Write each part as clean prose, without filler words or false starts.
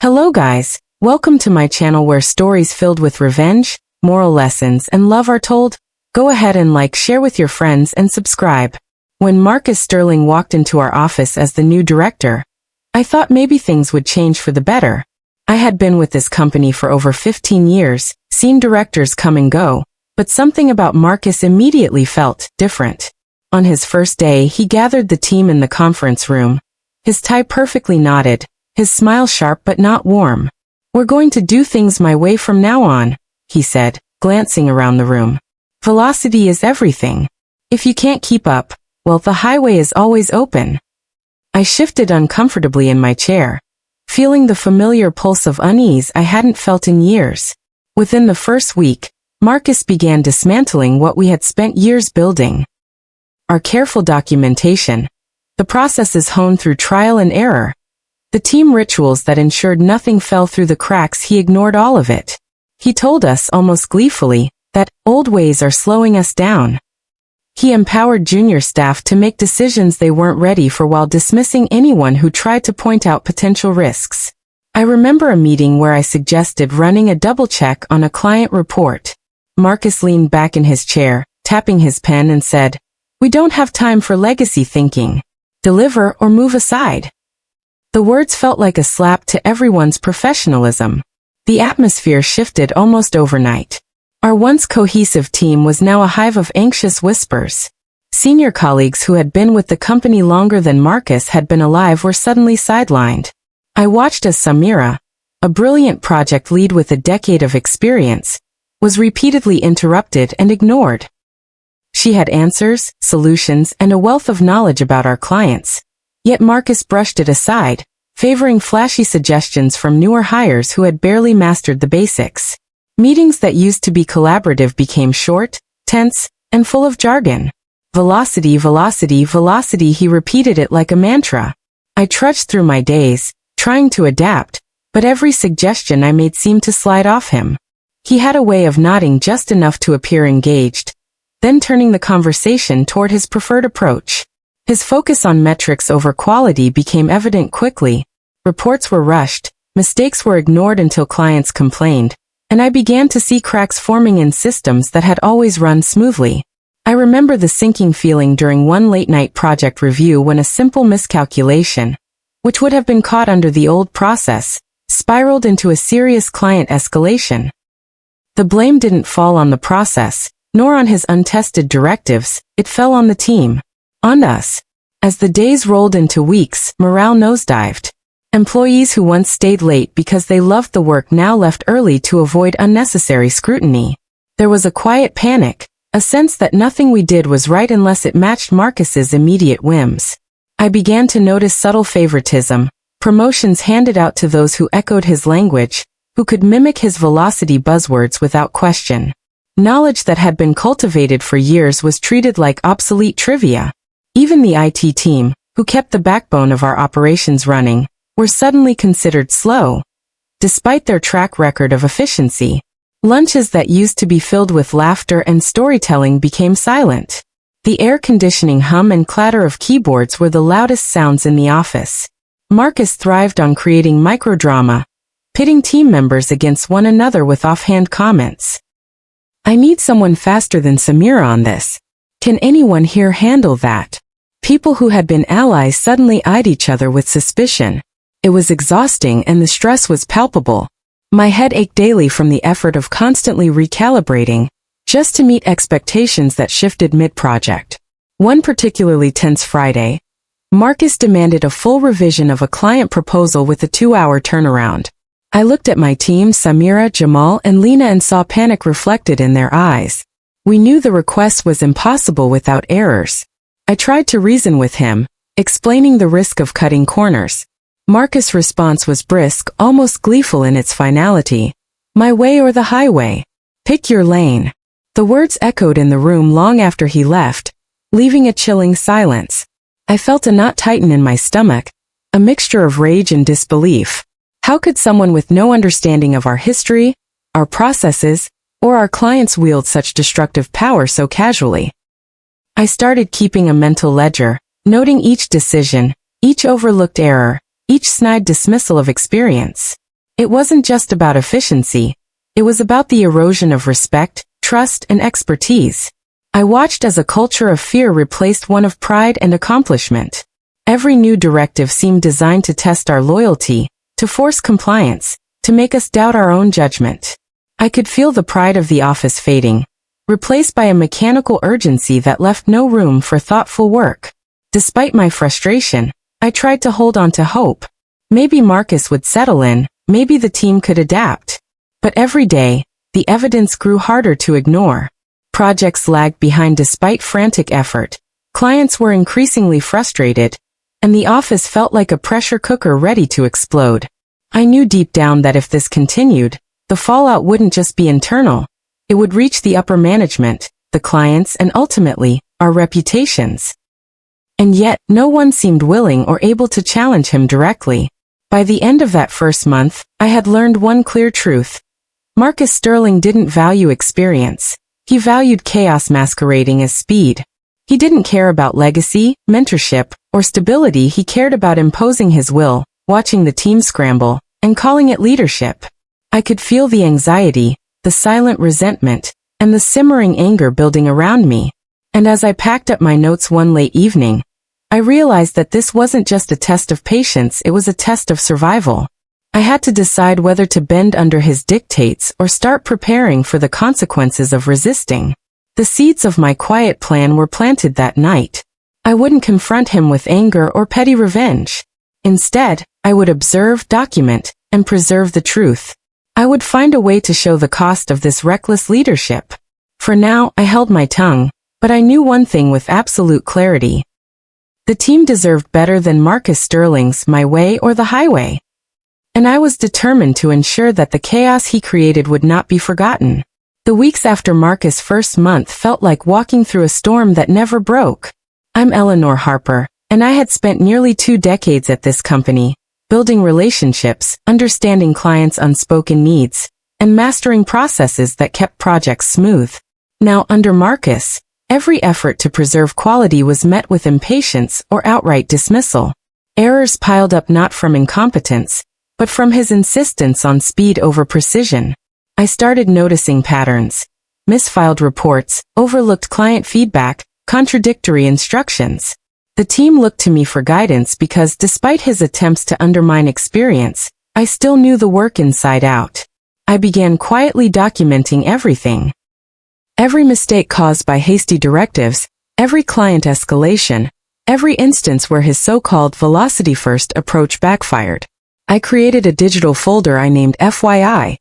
Hello guys, welcome to my channel where stories filled with revenge, moral lessons and love are told. Go ahead and like, share with your friends and subscribe. When Marcus Sterling walked into our office as the new director, I thought maybe things would change for the better. I had been with this company for over 15 years, seen directors come and go, but something about Marcus immediately felt different. On his first day, he gathered the team in the conference room. His tie perfectly knotted, his smile sharp but not warm. "We're going to do things my way from now on," he said, glancing around the room. "Velocity is everything. If you can't keep up, well, the highway is always open." I shifted uncomfortably in my chair, feeling the familiar pulse of unease I hadn't felt in years. Within the first week, Marcus began dismantling what we had spent years building. Our careful documentation, the processes honed through trial and error, the team rituals that ensured nothing fell through the cracks, he ignored all of it. He told us almost gleefully that old ways are slowing us down. He empowered junior staff to make decisions they weren't ready for while dismissing anyone who tried to point out potential risks. I remember a meeting where I suggested running a double check on a client report. Marcus leaned back in his chair, tapping his pen and said, "We don't have time for legacy thinking. Deliver or move aside." The words felt like a slap to everyone's professionalism. The atmosphere shifted almost overnight. Our once cohesive team was now a hive of anxious whispers. Senior colleagues who had been with the company longer than Marcus had been alive were suddenly sidelined. I watched as Samira, a brilliant project lead with a decade of experience, was repeatedly interrupted and ignored. She had answers, solutions, and a wealth of knowledge about our clients. Yet Marcus brushed it aside, favoring flashy suggestions from newer hires who had barely mastered the basics. Meetings that used to be collaborative became short, tense, and full of jargon. "Velocity, velocity, velocity," he repeated it like a mantra. I trudged through my days, trying to adapt, but every suggestion I made seemed to slide off him. He had a way of nodding just enough to appear engaged, then turning the conversation toward his preferred approach. His focus on metrics over quality became evident quickly. Reports were rushed, mistakes were ignored until clients complained, and I began to see cracks forming in systems that had always run smoothly. I remember the sinking feeling during one late-night project review when a simple miscalculation, which would have been caught under the old process, spiraled into a serious client escalation. The blame didn't fall on the process, nor on his untested directives, it fell on the team. On us. As the days rolled into weeks, morale nosedived. Employees who once stayed late because they loved the work now left early to avoid unnecessary scrutiny. There was a quiet panic, a sense that nothing we did was right unless it matched Marcus's immediate whims. I began to notice subtle favoritism, promotions handed out to those who echoed his language, who could mimic his velocity buzzwords without question. Knowledge that had been cultivated for years was treated like obsolete trivia. Even the IT team, who kept the backbone of our operations running, were suddenly considered slow, despite their track record of efficiency. Lunches that used to be filled with laughter and storytelling became silent. The air conditioning hum and clatter of keyboards were the loudest sounds in the office. Marcus thrived on creating microdrama, pitting team members against one another with offhand comments. "I need someone faster than Samira on this. Can anyone here handle that?" People who had been allies suddenly eyed each other with suspicion. It was exhausting and the stress was palpable. My head ached daily from the effort of constantly recalibrating, just to meet expectations that shifted mid-project. One particularly tense Friday, Marcus demanded a full revision of a client proposal with a 2-hour turnaround. I looked at my team, Samira, Jamal, and Lena, and saw panic reflected in their eyes. We knew the request was impossible without errors. I tried to reason with him, explaining the risk of cutting corners. Marcus' response was brisk, almost gleeful in its finality. "My way or the highway. Pick your lane." The words echoed in the room long after he left, leaving a chilling silence. I felt a knot tighten in my stomach, a mixture of rage and disbelief. How could someone with no understanding of our history, our processes, or our clients wield such destructive power so casually? I started keeping a mental ledger, noting each decision, each overlooked error, each snide dismissal of experience. It wasn't just about efficiency. It was about the erosion of respect, trust, and expertise. I watched as a culture of fear replaced one of pride and accomplishment. Every new directive seemed designed to test our loyalty, to force compliance, to make us doubt our own judgment. I could feel the pride of the office fading, replaced by a mechanical urgency that left no room for thoughtful work. Despite my frustration, I tried to hold on to hope. Maybe Marcus would settle in, maybe the team could adapt. But every day, the evidence grew harder to ignore. Projects lagged behind despite frantic effort. Clients were increasingly frustrated, and the office felt like a pressure cooker ready to explode. I knew deep down that if this continued, the fallout wouldn't just be internal. It would reach the upper management, the clients, and ultimately, our reputations. And yet, no one seemed willing or able to challenge him directly. By the end of that first month, I had learned one clear truth. Marcus Sterling didn't value experience. He valued chaos masquerading as speed. He didn't care about legacy, mentorship, or stability. He cared about imposing his will, watching the team scramble, and calling it leadership. I could feel the anxiety, the silent resentment, and the simmering anger building around me. And as I packed up my notes one late evening, I realized that this wasn't just a test of patience, it was a test of survival. I had to decide whether to bend under his dictates or start preparing for the consequences of resisting. The seeds of my quiet plan were planted that night. I wouldn't confront him with anger or petty revenge. Instead, I would observe, document, and preserve the truth. I would find a way to show the cost of this reckless leadership. For now, I held my tongue, but I knew one thing with absolute clarity. The team deserved better than Marcus Sterling's my way or the highway. And I was determined to ensure that the chaos he created would not be forgotten. The weeks after Marcus' first month felt like walking through a storm that never broke. I'm Eleanor Harper, and I had spent nearly 2 decades at this company, building relationships, understanding clients' unspoken needs, and mastering processes that kept projects smooth. Now, under Marcus, every effort to preserve quality was met with impatience or outright dismissal. Errors piled up not from incompetence, but from his insistence on speed over precision. I started noticing patterns. Misfiled reports, overlooked client feedback, contradictory instructions. The team looked to me for guidance because despite his attempts to undermine experience, I still knew the work inside out. I began quietly documenting everything. Every mistake caused by hasty directives, every client escalation, every instance where his so-called velocity-first approach backfired. I created a digital folder I named FYI,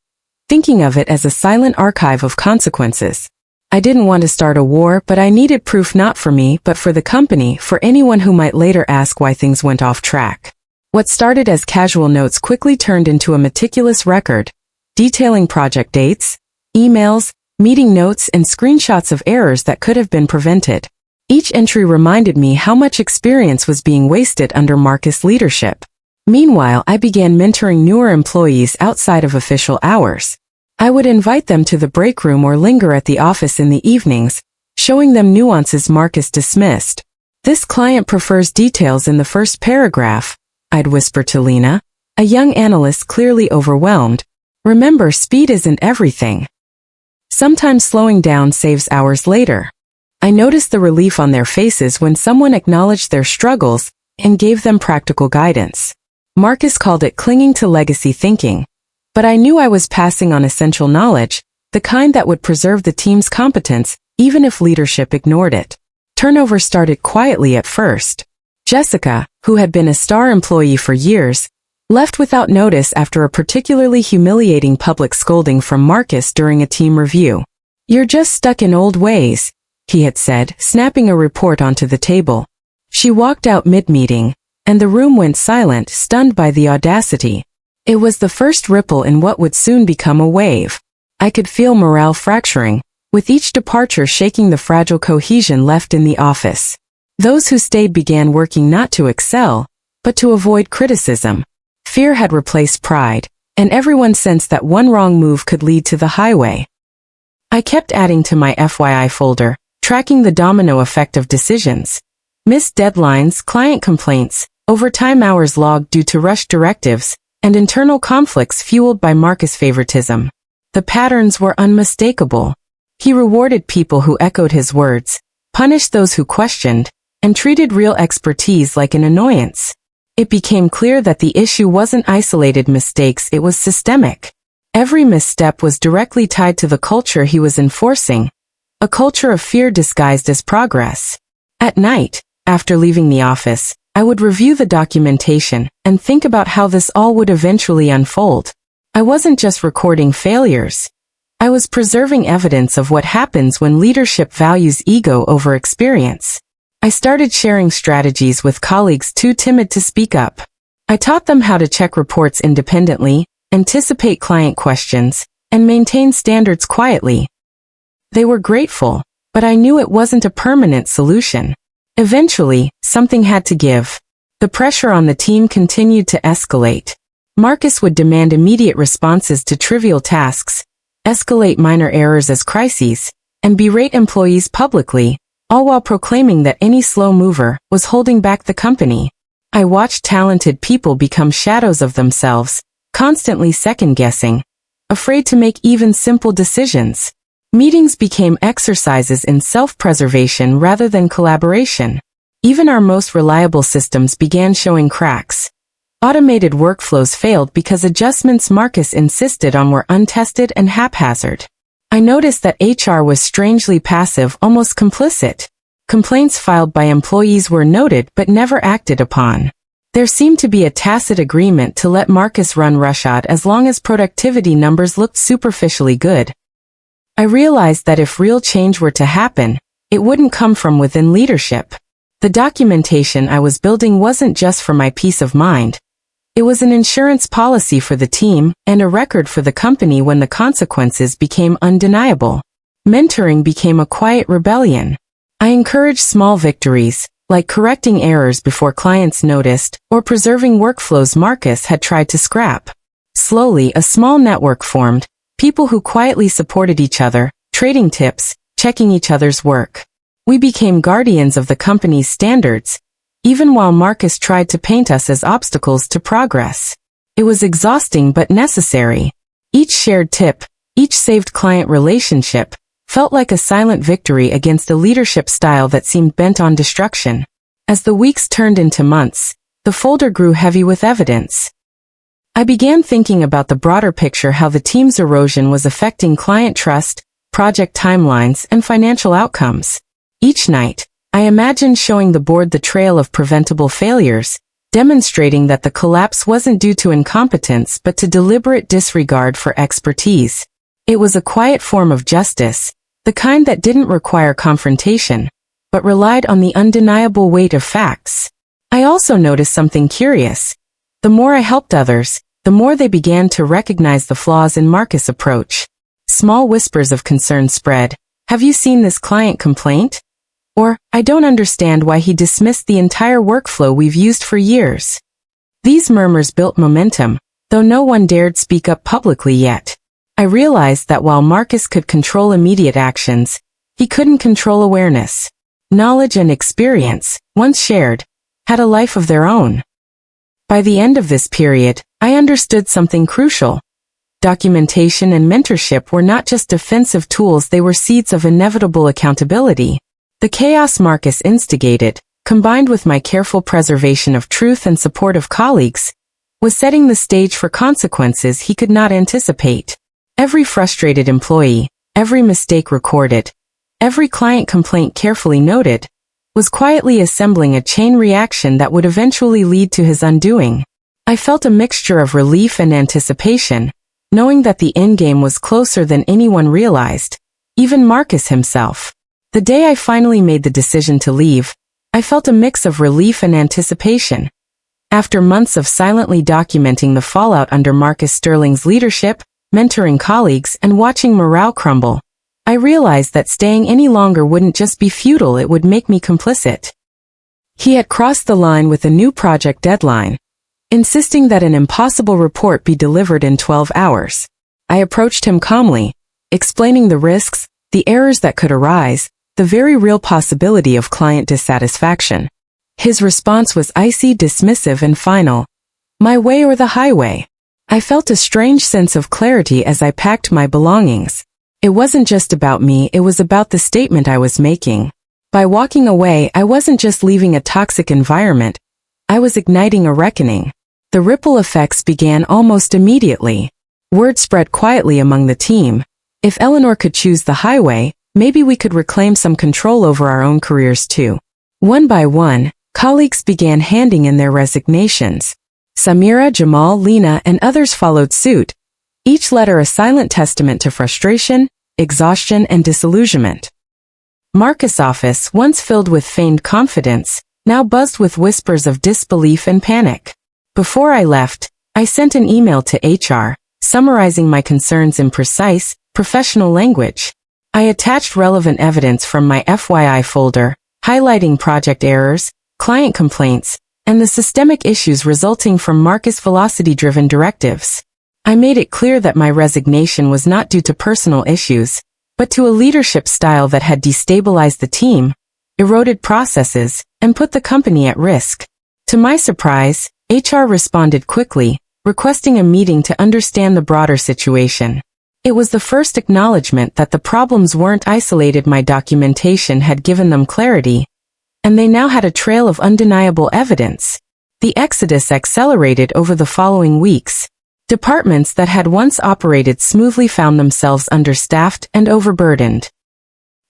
thinking of it as a silent archive of consequences. I didn't want to start a war, but I needed proof not for me, but for the company, for anyone who might later ask why things went off track. What started as casual notes quickly turned into a meticulous record, detailing project dates, emails, meeting notes, and screenshots of errors that could have been prevented. Each entry reminded me how much experience was being wasted under Marcus' leadership. Meanwhile, I began mentoring newer employees outside of official hours. I would invite them to the break room or linger at the office in the evenings, showing them nuances Marcus dismissed. "This client prefers details in the first paragraph," I'd whisper to Lena, a young analyst clearly overwhelmed. "Remember, speed isn't everything. Sometimes slowing down saves hours later." I noticed the relief on their faces when someone acknowledged their struggles and gave them practical guidance. Marcus called it clinging to legacy thinking. But I knew I was passing on essential knowledge, the kind that would preserve the team's competence, even if leadership ignored it. Turnover started quietly at first. Jessica, who had been a star employee for years, left without notice after a particularly humiliating public scolding from Marcus during a team review. "You're just stuck in old ways," he had said, snapping a report onto the table. She walked out mid-meeting, and the room went silent, stunned by the audacity. It was the first ripple in what would soon become a wave. I could feel morale fracturing, with each departure shaking the fragile cohesion left in the office. Those who stayed began working not to excel, but to avoid criticism. Fear had replaced pride, and everyone sensed that one wrong move could lead to the highway. I kept adding to my FYI folder, tracking the domino effect of decisions. Missed deadlines, client complaints, overtime hours logged due to rushed directives, and internal conflicts fueled by Marcus' favoritism. The patterns were unmistakable. He rewarded people who echoed his words, punished those who questioned, and treated real expertise like an annoyance. It became clear that the issue wasn't isolated mistakes, it was systemic. Every misstep was directly tied to the culture he was enforcing, a culture of fear disguised as progress. At night, after leaving the office, I would review the documentation and think about how this all would eventually unfold. I wasn't just recording failures. I was preserving evidence of what happens when leadership values ego over experience. I started sharing strategies with colleagues too timid to speak up. I taught them how to check reports independently, anticipate client questions, and maintain standards quietly. They were grateful, but I knew it wasn't a permanent solution. Eventually, something had to give. The pressure on the team continued to escalate. Marcus would demand immediate responses to trivial tasks, escalate minor errors as crises, and berate employees publicly, all while proclaiming that any slow mover was holding back the company. I watched talented people become shadows of themselves, constantly second-guessing, afraid to make even simple decisions. Meetings became exercises in self-preservation rather than collaboration. Even our most reliable systems began showing cracks. Automated workflows failed because adjustments Marcus insisted on were untested and haphazard. I noticed that HR was strangely passive, almost complicit. Complaints filed by employees were noted but never acted upon. There seemed to be a tacit agreement to let Marcus run roughshod as long as productivity numbers looked superficially good. I realized that if real change were to happen, it wouldn't come from within leadership. The documentation I was building wasn't just for my peace of mind. It was an insurance policy for the team and a record for the company when the consequences became undeniable. Mentoring became a quiet rebellion. I encouraged small victories, like correcting errors before clients noticed or preserving workflows Marcus had tried to scrap. Slowly, a small network formed. People who quietly supported each other, trading tips, checking each other's work. We became guardians of the company's standards, even while Marcus tried to paint us as obstacles to progress. It was exhausting but necessary. Each shared tip, each saved client relationship, felt like a silent victory against a leadership style that seemed bent on destruction. As the weeks turned into months, the folder grew heavy with evidence. I began thinking about the broader picture, how the team's erosion was affecting client trust, project timelines, and financial outcomes. Each night, I imagined showing the board the trail of preventable failures, demonstrating that the collapse wasn't due to incompetence but to deliberate disregard for expertise. It was a quiet form of justice, the kind that didn't require confrontation, but relied on the undeniable weight of facts. I also noticed something curious. The more I helped others, the more they began to recognize the flaws in Marcus' approach. Small whispers of concern spread. Have you seen this client complaint? Or, I don't understand why he dismissed the entire workflow we've used for years. These murmurs built momentum, though no one dared speak up publicly yet. I realized that while Marcus could control immediate actions, he couldn't control awareness. Knowledge and experience, once shared, had a life of their own. By the end of this period, I understood something crucial. Documentation and mentorship were not just defensive tools, they were seeds of inevitable accountability. The chaos Marcus instigated, combined with my careful preservation of truth and support of colleagues, was setting the stage for consequences he could not anticipate. Every frustrated employee, every mistake recorded, every client complaint carefully noted, was quietly assembling a chain reaction that would eventually lead to his undoing. I felt a mixture of relief and anticipation, knowing that the endgame was closer than anyone realized, even Marcus himself. The day I finally made the decision to leave, I felt a mix of relief and anticipation. After months of silently documenting the fallout under Marcus Sterling's leadership, mentoring colleagues, and watching morale crumble, I realized that staying any longer wouldn't just be futile, it would make me complicit. He had crossed the line with a new project deadline, insisting that an impossible report be delivered in 12 hours. I approached him calmly, explaining the risks, the errors that could arise, the very real possibility of client dissatisfaction. His response was icy, dismissive, and final. My way or the highway. I felt a strange sense of clarity as I packed my belongings. It wasn't just about me, it was about the statement I was making. By walking away, I wasn't just leaving a toxic environment, I was igniting a reckoning. The ripple effects began almost immediately. Word spread quietly among the team. If Eleanor could choose the highway, maybe we could reclaim some control over our own careers too. One by one, colleagues began handing in their resignations. Samira, Jamal, Lena, and others followed suit, each letter a silent testament to frustration, exhaustion, and disillusionment. Marcus' office, once filled with feigned confidence, now buzzed with whispers of disbelief and panic. Before I left, I sent an email to HR, summarizing my concerns in precise, professional language. I attached relevant evidence from my FYI folder, highlighting project errors, client complaints, and the systemic issues resulting from Marcus' velocity-driven directives. I made it clear that my resignation was not due to personal issues, but to a leadership style that had destabilized the team, eroded processes, and put the company at risk. To my surprise, HR responded quickly, requesting a meeting to understand the broader situation. It was the first acknowledgement that the problems weren't isolated. My documentation had given them clarity, and they now had a trail of undeniable evidence. The exodus accelerated over the following weeks. Departments that had once operated smoothly found themselves understaffed and overburdened.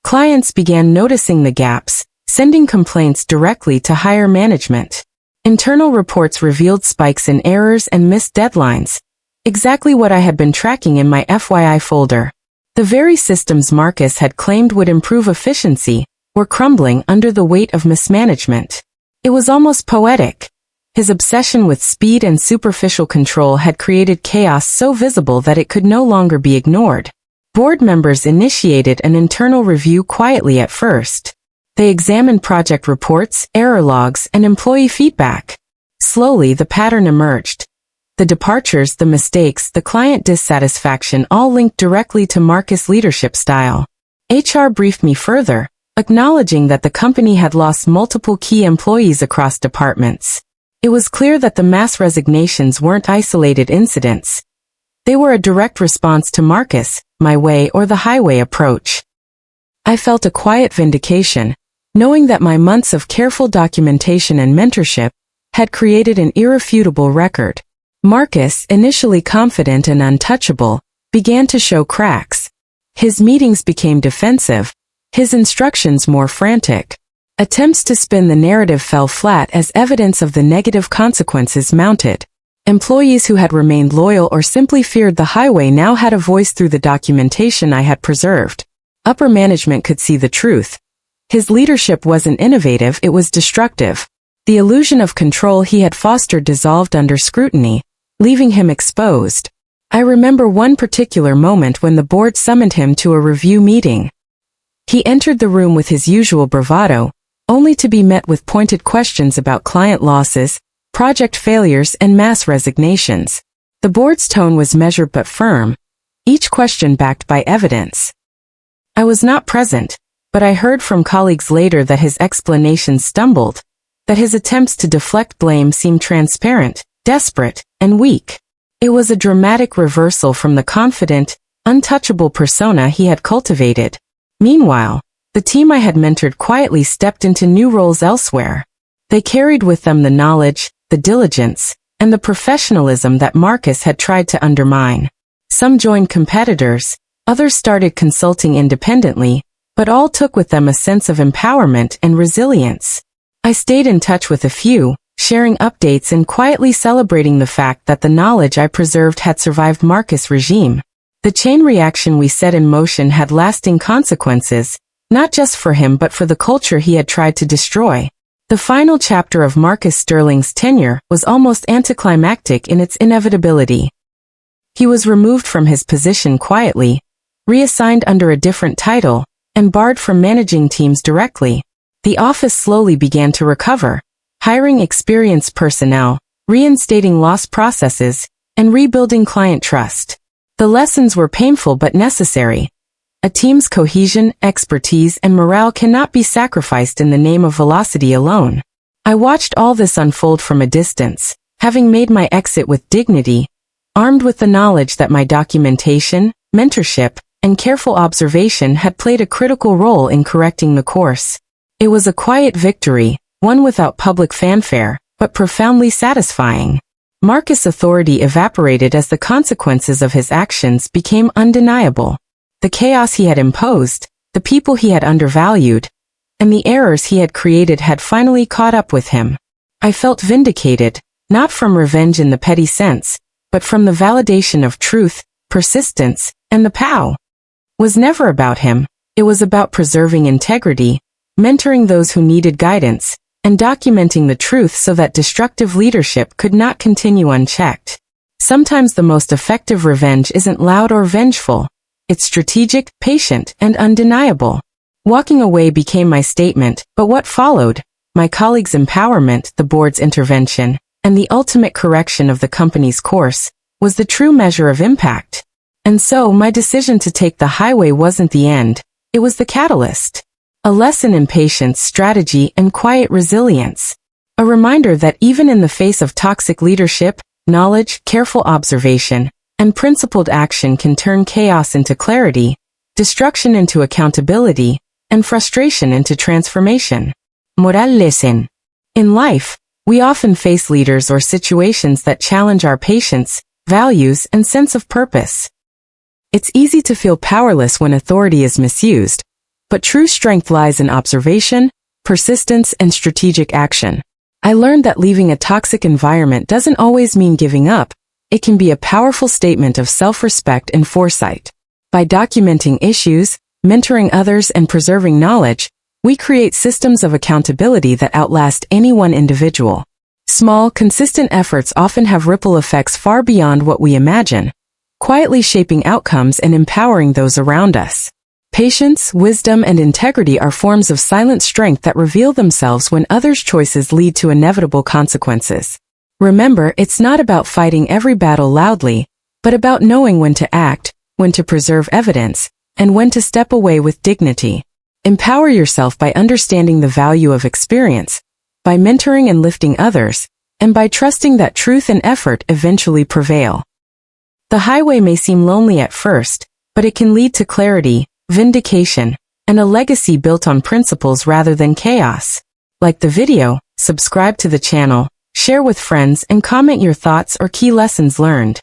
Clients began noticing the gaps, sending complaints directly to higher management. Internal reports revealed spikes in errors and missed deadlines, exactly what I had been tracking in my FYI folder. The very systems Marcus had claimed would improve efficiency were crumbling under the weight of mismanagement. It was almost poetic. His obsession with speed and superficial control had created chaos so visible that it could no longer be ignored. Board members initiated an internal review quietly at first. They examined project reports, error logs, and employee feedback. Slowly, the pattern emerged. The departures, the mistakes, the client dissatisfaction all linked directly to Marcus' leadership style. HR briefed me further, acknowledging that the company had lost multiple key employees across departments. It was clear that the mass resignations weren't isolated incidents. They were a direct response to Marcus, my way or the highway approach. I felt a quiet vindication, knowing that my months of careful documentation and mentorship had created an irrefutable record. Marcus, initially confident and untouchable, began to show cracks. His meetings became defensive, his instructions more frantic. Attempts to spin the narrative fell flat as evidence of the negative consequences mounted. Employees who had remained loyal or simply feared the highway now had a voice through the documentation I had preserved. Upper management could see the truth. His leadership wasn't innovative, it was destructive. The illusion of control he had fostered dissolved under scrutiny, leaving him exposed. I remember one particular moment when the board summoned him to a review meeting. He entered the room with his usual bravado, only to be met with pointed questions about client losses, project failures, and mass resignations. The board's tone was measured but firm, each question backed by evidence. I was not present, but I heard from colleagues later that his explanations stumbled, that his attempts to deflect blame seemed transparent, desperate, and weak. It was a dramatic reversal from the confident, untouchable persona he had cultivated. Meanwhile, the team I had mentored quietly stepped into new roles elsewhere. They carried with them the knowledge, the diligence, and the professionalism that Marcus had tried to undermine. Some joined competitors, others started consulting independently, but all took with them a sense of empowerment and resilience. I stayed in touch with a few, sharing updates and quietly celebrating the fact that the knowledge I preserved had survived Marcus' regime. The chain reaction we set in motion had lasting consequences, not just for him but for the culture he had tried to destroy. The final chapter of Marcus Sterling's tenure was almost anticlimactic in its inevitability. He was removed from his position quietly, reassigned under a different title, and barred from managing teams directly. The office slowly began to recover, hiring experienced personnel, reinstating lost processes, and rebuilding client trust. The lessons were painful but necessary. A team's cohesion, expertise, and morale cannot be sacrificed in the name of velocity alone. I watched all this unfold from a distance, having made my exit with dignity, armed with the knowledge that my documentation, mentorship, and careful observation had played a critical role in correcting the course. It was a quiet victory, one without public fanfare, but profoundly satisfying. Marcus' authority evaporated as the consequences of his actions became undeniable. The chaos he had imposed, the people he had undervalued, and the errors he had created had finally caught up with him. I felt vindicated, not from revenge in the petty sense, but from the validation of truth, persistence, and the POW. Was never about him, it was about preserving integrity, mentoring those who needed guidance, and documenting the truth so that destructive leadership could not continue unchecked. Sometimes the most effective revenge isn't loud or vengeful. It's strategic, patient, and undeniable. Walking away became my statement, but what followed, my colleagues' empowerment, the board's intervention, and the ultimate correction of the company's course, was the true measure of impact. And so my decision to take the highway wasn't the end, it was the catalyst. A lesson in patience, strategy, and quiet resilience. A reminder that even in the face of toxic leadership, knowledge, careful observation, and principled action can turn chaos into clarity, destruction into accountability, and frustration into transformation. Moral lesson. In life, we often face leaders or situations that challenge our patience, values, and sense of purpose. It's easy to feel powerless when authority is misused, but true strength lies in observation, persistence, and strategic action. I learned that leaving a toxic environment doesn't always mean giving up. It can be a powerful statement of self-respect and foresight. By documenting issues, mentoring others, and preserving knowledge, we create systems of accountability that outlast any one individual. Small, consistent efforts often have ripple effects far beyond what we imagine, quietly shaping outcomes and empowering those around us. Patience, wisdom, and integrity are forms of silent strength that reveal themselves when others' choices lead to inevitable consequences. Remember, it's not about fighting every battle loudly, but about knowing when to act, when to preserve evidence, and when to step away with dignity. Empower yourself by understanding the value of experience, by mentoring and lifting others, and by trusting that truth and effort eventually prevail. The highway may seem lonely at first, but it can lead to clarity, vindication, and a legacy built on principles rather than chaos. Like the video, subscribe to the channel, share with friends, and comment your thoughts or key lessons learned.